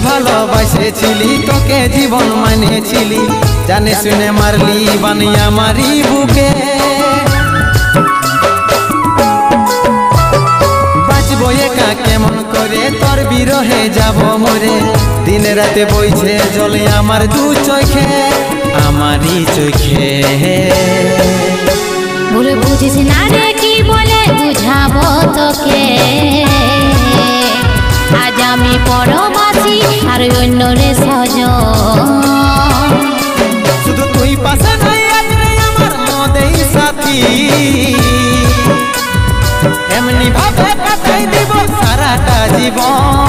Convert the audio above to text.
ভালোবাসেছিলি তোকে জীবন মানেছিলি জানে শুনে মারলি বানিয়া মারি বুকে বাঁচবো একা কেমন করে তোর বিরহে যাব মরে দিন রাতে বইছে জলে আমার দু চোখে আমারই চোখে ভুল বুঝিস না রে কি বলে বুঝাবো তোকে আজ আমি পরবাসী আর অন্য রে সজন শুধু তুই পাশে নাই আজ রে আমার মদেই সাথী এমনি ভাবে কাটাই দিব সারাটা জীবন